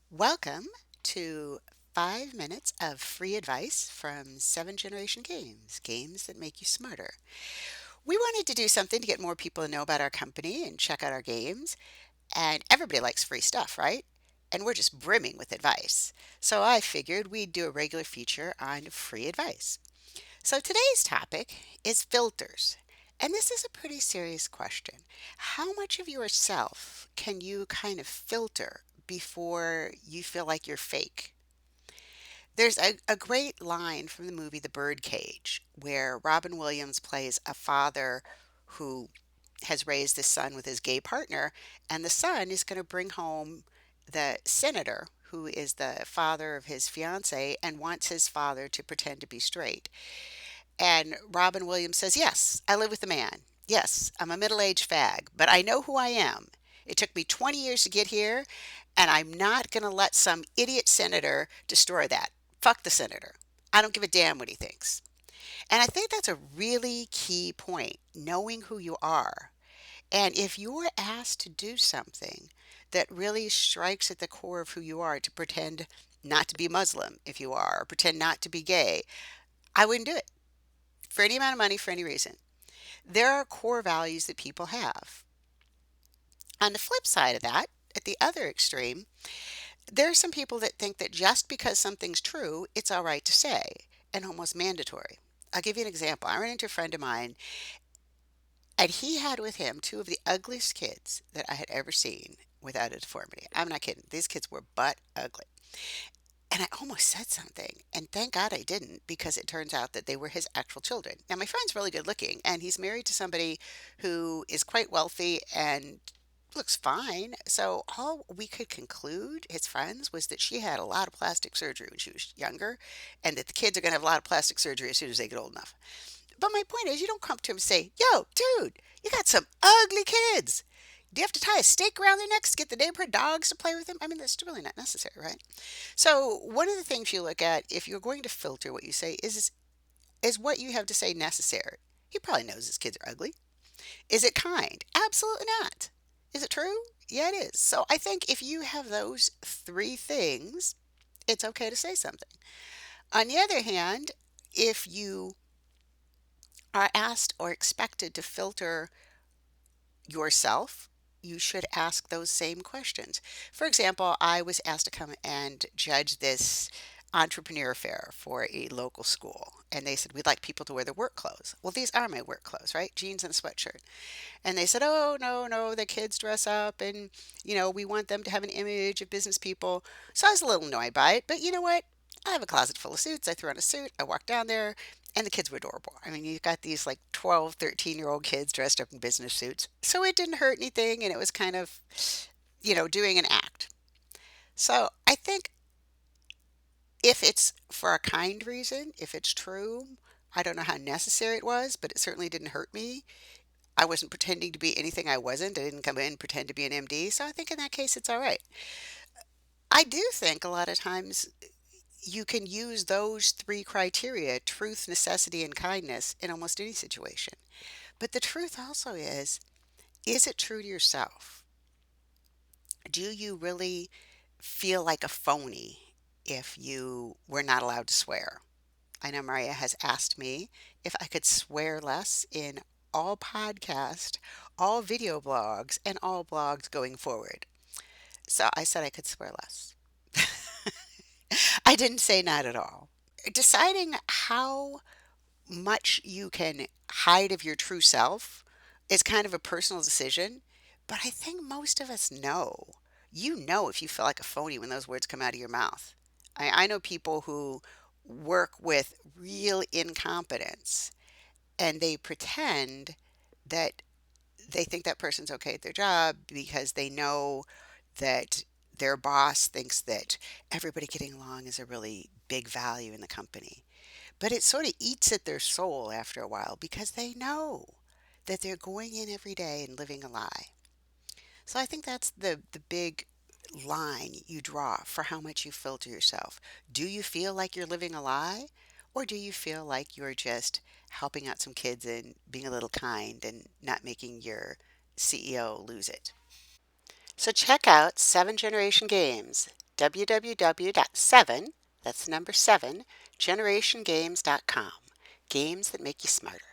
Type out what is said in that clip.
Welcome to 5 minutes of free advice from Seven Generation Games, games that make you smarter. We wanted to do something to get more people to know about our company and check out our games, and everybody likes free stuff, right? And we're just brimming with advice. So I figured we'd do a regular feature on free advice. So today's topic is filters. And this is a pretty serious question. How much of yourself can you kind of filter before you feel like you're fake? There's a great line from the movie The Birdcage where Robin Williams plays a father who has raised his son with his gay partner, and the son is going to bring home the senator who is the father of his fiance and wants his father to pretend to be straight. And Robin Williams says, "Yes, I live with a man. Yes, I'm a middle aged fag, but I know who I am. It took me 20 years to get here, and I'm not going to let some idiot senator destroy that. Fuck the senator. I don't give a damn what he thinks." And I think that's a really key point, knowing who you are. And if you're asked to do something that really strikes at the core of who you are, to pretend not to be Muslim if you are, or pretend not to be gay, I wouldn't do it for any amount of money for any reason. There are core values that people have. On the flip side of that, at the other extreme, there are some people that think that just because something's true, it's all right to say and almost mandatory. I'll give you an example. I ran into a friend of mine, and he had with him two of the ugliest kids that I had ever seen without a deformity. I'm not kidding. These kids were butt ugly. And I almost said something, and thank God I didn't, because it turns out that they were his actual children. Now, my friend's really good looking, and he's married to somebody who is quite wealthy and looks fine. So, all we could conclude, his friends, was that she had a lot of plastic surgery when she was younger, and that the kids are going to have a lot of plastic surgery as soon as they get old enough. But my point is, you don't come to him and say, "Yo, dude, you got some ugly kids. Do you have to tie a stake around their necks to get the neighborhood dogs to play with them?" I mean, that's really not necessary, right? So, one of the things you look at if you're going to filter what you say is what you have to say necessary? He probably knows his kids are ugly. Is it kind? Absolutely not. Is it true? Yeah, it is. So, I think if you have those three things, it's okay to say something. On the other hand, if you are asked or expected to filter yourself, you should ask those same questions. For example, I was asked to come and judge this entrepreneur fair for a local school. And they said, "We'd like people to wear their work clothes." Well, these are my work clothes, right? Jeans and a sweatshirt. And they said, "Oh, no, no, the kids dress up and, we want them to have an image of business people." So I was a little annoyed by it. But you know what? I have a closet full of suits. I threw on a suit. I walked down there, and the kids were adorable. I mean, you've got these like 12, 13-year-old kids dressed up in business suits. So it didn't hurt anything, and it was kind of, doing an act. So I think if it's for a kind reason, if it's true, I don't know how necessary it was, but it certainly didn't hurt me. I wasn't pretending to be anything I wasn't. I didn't come in and pretend to be an MD. So I think in that case, it's all right. I do think a lot of times you can use those three criteria, truth, necessity, and kindness, in almost any situation. But the truth also is it true to yourself? Do you really feel like a phony if you were not allowed to swear? I know Maria has asked me if I could swear less in all podcast, all video blogs, and all blogs going forward. So I said I could swear less. I didn't say not at all. Deciding how much you can hide of your true self is kind of a personal decision, but I think most of us know. You know if you feel like a phony when those words come out of your mouth. I know people who work with real incompetence and they pretend that they think that person's okay at their job because they know that their boss thinks that everybody getting along is a really big value in the company. But it sort of eats at their soul after a while because they know that they're going in every day and living a lie. So I think that's the big line you draw for how much you filter yourself. Do you feel like you're living a lie? Or do you feel like you're just helping out some kids and being a little kind and not making your CEO lose it? So check out Seven Generation Games. www.7, that's the number 7, generationgames.com. Games that make you smarter.